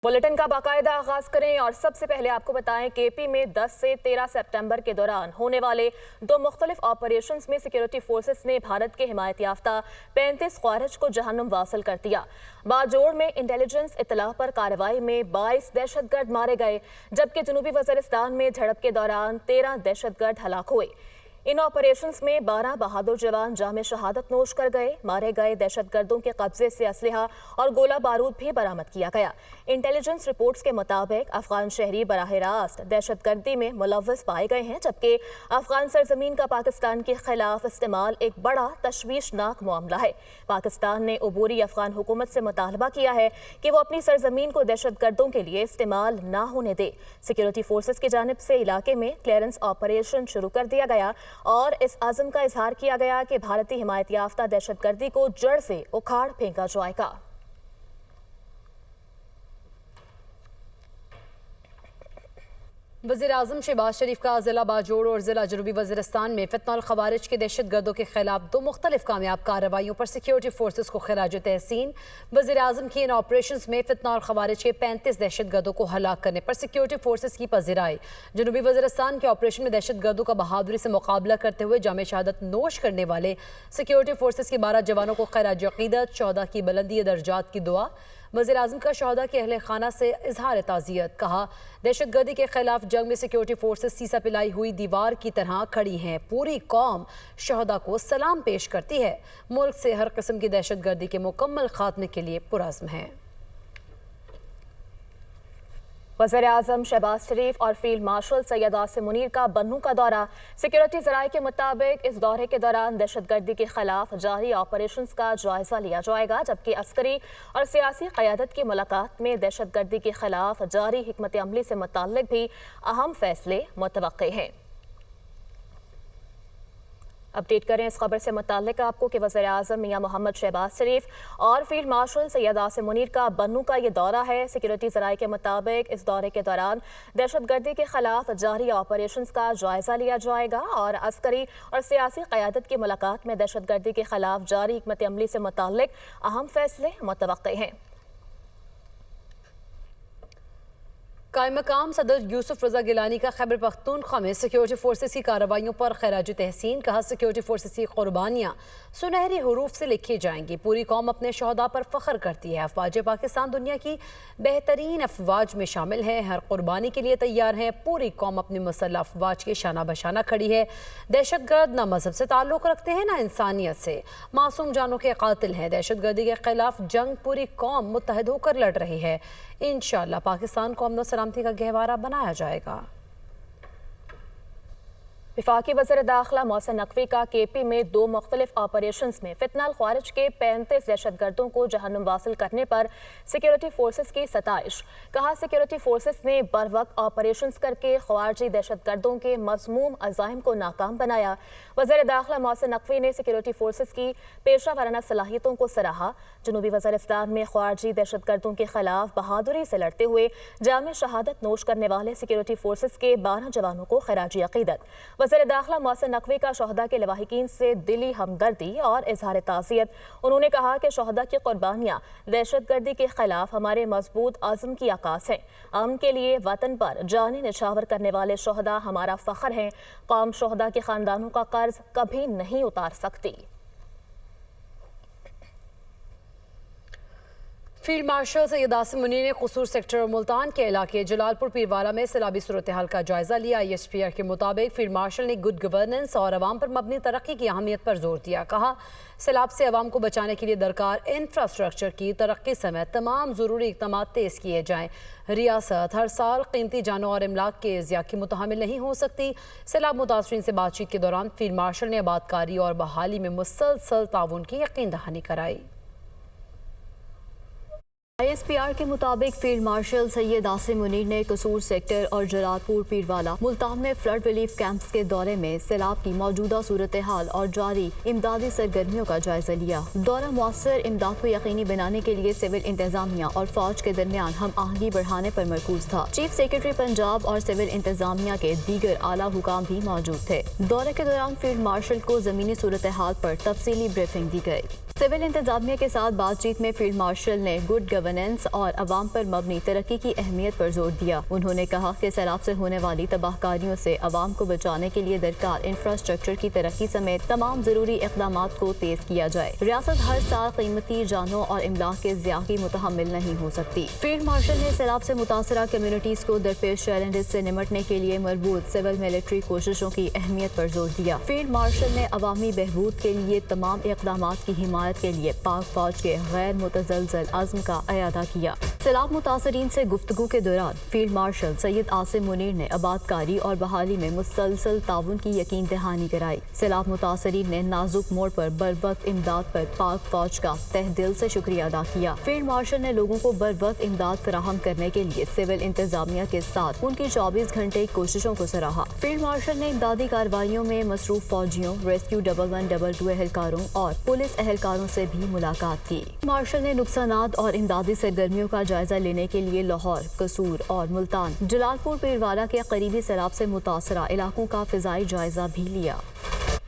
Bulletin का बाकायदा आगाज करें और सबसे पहले आपको बताएं केपी में 10 से 13 सितंबर के दौरान होने वाले दो मुख्तलिफ ऑपरेशंस में सिक्योरिटी फोर्सेस ने भारत के हिमायत याफ्ता 35 ख्वारिज को जहन्नुम वासिल कर दिया। बाजोड़ में इंटेलिजेंस इत्तला पर कार्रवाई में 22 दहशतगर्द मारे गए, जबकि जनूबी वज़ीरिस्तान में झड़प के दौरान 13 दहशतगर्द हलाक हुए। इन ऑपरेशंस में 12 बहादुर जवान जामे शहादत नोश कर गए। मारे गए दहशतगर्दों के कब्जे से असलहा और गोला बारूद भी बरामद किया गया। इंटेलिजेंस रिपोर्ट्स के मुताबिक अफगान शहरी बराह रास्त दहशतगर्दी में मुलव्वस पाए गए हैं, जबकि अफगान सरजमीन का पाकिस्तान के खिलाफ इस्तेमाल एक बड़ा तशवीशनाक मामला है। पाकिस्तान ने अबूरी अफगान हुकूमत से मुतालबा किया है कि वो अपनी सरजमीन को दहशतगर्दों के लिए इस्तेमाल ना होने दे। सिक्योरिटी फोर्सेस की जानिब से इलाके में क्लियरेंस ऑपरेशन शुरू कर दिया गया और इस आज़म का इजहार किया गया कि भारतीय हिमायत याफ्ता दहशतगर्दी को जड़ से उखाड़ फेंका जाएगा। वज़ीर-ए-आज़म शहबाज शरीफ का ज़िला बाजोड़ और ज़िला जनूबी वज़ीरिस्तान में फितनल ख़वारिज के दहशतगर्दों के खिलाफ दो मुख्तलिफ कामयाब कार्रवाइयों पर सिक्योरिटी फोर्सेस को खिराज तहसीन। वज़ीर-ए-आज़म की इन ऑपरेशंस में फितनल ख़वारिज के 35 दहशतगर्दों को हलाक करने पर सिक्योरिटी फोर्सेस की पज़िराई। जनूबी वज़ीरिस्तान के ऑपरेशन में दहशतगर्दों का बहादुरी से मुकाबला करते हुए जामे शहादत नोश करने वाले सिक्योरिटी फोर्सेस के 12 जवानों को खिराज अक़ीदत, शहदा की बुलंदी दर्जात की दुआ। वज़ीर-ए-आज़म का शहदा के अहले खाना से इजहार ताज़ियत। कहा, दहशतगर्दी के खिलाफ जंग में सिक्योरिटी फोर्सेस सीसा पिलाई हुई दीवार की तरह खड़ी हैं। पूरी कौम शहदा को सलाम पेश करती है। मुल्क से हर किस्म की दहशतगर्दी के मुकम्मल खात्मे के लिए पुरअज़्म है। वज़ीर-ए-आज़म शहबाज शरीफ और फील्ड मार्शल सैयद आसिम मुनीर का बन्नू का दौरा। सिक्योरिटी ज़राए के मुताबिक इस दौरे के दौरान दहशतगर्दी के खिलाफ जारी ऑपरेशंस का जायजा लिया जाएगा, जबकि अस्करी और सियासी क़यादत की मुलाकात में दहशतगर्दी के खिलाफ जारी हिकमत अमली से मुताल्लिक भी अहम फैसले मुतवक्के हैं। अपडेट करें इस खबर से मुताल्लिक आपको कि वज़ीर-ए-आज़म मियां मोहम्मद शहबाज शरीफ और फील्ड मार्शल सैयद आसिम मुनीर का बन्नू का ये दौरा है। सिक्योरिटी ज़राए के मुताबिक इस दौरे के दौरान दहशतगर्दी के खिलाफ जारी ऑपरेशंस का जायजा लिया जाएगा और अस्करी और सियासी क़यादत की मुलाकात में दहशतगर्दी के खिलाफ जारी हिकमत अमली से मुताल्लिक अहम फैसले मुतवक्के हैं। कायम मकाम सदर यूसुफ रजा गिलानी का खैबर पख्तूनख्वा में सिक्योरिटी फोर्सेस की कार्रवाइयों पर खिराज तहसीन। कहा, सिक्योरिटी फोर्सेस की कुर्बानियाँ सुनहरी हरूफ से लिखी जाएंगी। पूरी कौम अपने शहदा पर फख्र करती है। अफवाज पाकिस्तान दुनिया की बेहतरीन अफवाज में शामिल है। हर कुर्बानी के लिए तैयार हैं। पूरी कौम अपनी मुसल्लह अफवाज के शाना बशाना खड़ी है। दहशतगर्द ना मजहब से ताल्लुक़ रखते हैं ना इंसानियत से, मासूम जानों के कातिल हैं। दहशतगर्दी के खिलाफ जंग पूरी कौम मुत्तहद होकर लड़ रही है। इंशाअल्लाह पाकिस्तान को अमन और सलामती का गहवारा बनाया जाएगा। वफाकी वज़ीर दाखिला मोहसिन नकवी का केपी में दो मुख्तलिफ ऑपरेशंस में फितनल ख्वारिज के 35 दहशतगर्दों को जहन्नुम वासिल करने पर सिक्योरिटी फोर्सेस की सताइश। कहा, सिक्योरिटी फोर्सेस ने बर वक्त ऑपरेशंस करके ख्वारिजी दहशतगर्दों के मज़मूम अज़ाइम को नाकाम बनाया। वज़ीर दाखिला मोहसिन नकवी ने सिक्योरिटी फोर्सेस की पेशा वाराना सलाहियतों को सराहा। जनूबी वज़ीरिस्तान में ख्वारिजी दहशतगर्दों के खिलाफ बहादुरी से लड़ते हुए जामे शहादत नोश करने वाले सिक्योरिटी फोर्सेस के 12 जवानों को खिराजी अक़ीदत। वज़ीर दाखिला मोहसिन नकवी का शहदा के लवाहिकीन से दिली हमदर्दी और इजहार ताज़ियत। उन्होंने कहा कि शहदा की कुर्बानियाँ दहशतगर्दी के खिलाफ हमारे मजबूत आज़म की आकाश है। अमन के लिए वतन पर जाने निछावर करने वाले शहदा हमारा फ़ख्र हैं। कौम शहदा के ख़ानदानों का कर्ज कभी नहीं उतार सकती। फील्ड मार्शल सैयद आसिम मुनीर ने कसूर सेक्टर और मुल्तान के इलाके जलालपुर पीरवाला में सैलाबी सूरत हाल का जायजा लिया। ISPR के मुताबिक फील्ड मार्शल ने गुड गवर्नेंस और अवाम पर मबनी तरक्की की अहमियत पर जोर दिया। कहा, सैलाब से अवाम को बचाने के लिए दरकार इंफ्रास्ट्रक्चर की तरक्की समेत तमाम ज़रूरी इक़दाम तेज़ किए जाएँ। रियासत हर साल कीमती जानों और इमलाक के ज़िया की मुतहमिल नहीं हो सकती। सैलाब मुतासरीन से बातचीत के दौरान फील्ड मार्शल ने आबादकारी और बहाली में मुसलसल ताउन की यकीन दहानी कराई। ISPR के मुताबिक फील्ड मार्शल सैयद आसिम मुनीर ने कसूर सेक्टर और जलालपुर पीरवाला मुल्तान में फ्लड रिलीफ कैंप्स के दौरे में सैलाब की मौजूदा सूरत हाल और जारी इमदादी सरगर्मियों का जायजा लिया। दौरा मुअस्सर इमदाद को यकीनी बनाने के लिए सिविल इंतजामिया और फौज के दरमियान हम आहंगी बढ़ाने पर मरकूज था। चीफ सेक्रेटरी पंजाब और सिविल इंतजामिया के दीगर आला हुकाम भी मौजूद थे। दौरे के दौरान फील्ड मार्शल को जमीनी सूरत हाल पर तफसीली ब्रीफिंग दी गई। सिविल इंतजामिया के साथ बातचीत में फील्ड मार्शल ने गुड गवर्नेंस और अवाम पर मबनी तरक्की की अहमियत पर जोर दिया। उन्होंने कहा कि सैलाब से होने वाली तबाहकारियों से अवाम को बचाने के लिए दरकार इंफ्रास्ट्रक्चर की तरक्की समेत तमाम जरूरी इक़दाम को तेज किया जाए। रियासत हर साल कीमती जानों और इमलाक के ज़िया की मुतहम्मिल नहीं हो सकती। फील्ड मार्शल ने सैलाब से मुतासरा कम्युनिटीज़ को दरपेश चैलेंजेस से निमटने के लिए मरबूत सिविल मिलिट्री कोशिशों की अहमियत पर जोर दिया। फील्ड मार्शल ने अवामी बहबूद के लिए तमाम इक़दाम की हिमायत के लिए पाक फौज के गैर मुतज़लज़ल अज़्म का अयादा किया। सैलाब मुतासरीन से गुफ्तगू के दौरान फील्ड मार्शल सैयद आसिम मुनीर ने आबादकारी और बहाली में मुसलसल ताउन की यकीन दहानी कराई। सैलाब मुतासरीन ने नाजुक मोड़ पर बरवक्त इमदाद पर पाक फौज का तहे दिल से शुक्रिया अदा किया। फील्ड मार्शल ने लोगों को बरवक्त इमदाद फराहम करने के लिए सिविल इंतजामिया के साथ उनकी 24 घंटे कोशिशों को सराहा। फील्ड मार्शल ने इमदादी कार्रवाइयों में मसरूफ फौजियों, रेस्क्यू 1112 एहलकारों और पुलिस एहलकारों से भी मुलाकात की। मार्शल ने नुकसानात और इमदादी सरगर्मियों का जायजा लेने के लिए लाहौर, कसूर और मुल्तान, जलालपुर पीरवाला के करीबी सैलाब से मुतासरा इलाकों का फिजाई जायजा भी लिया।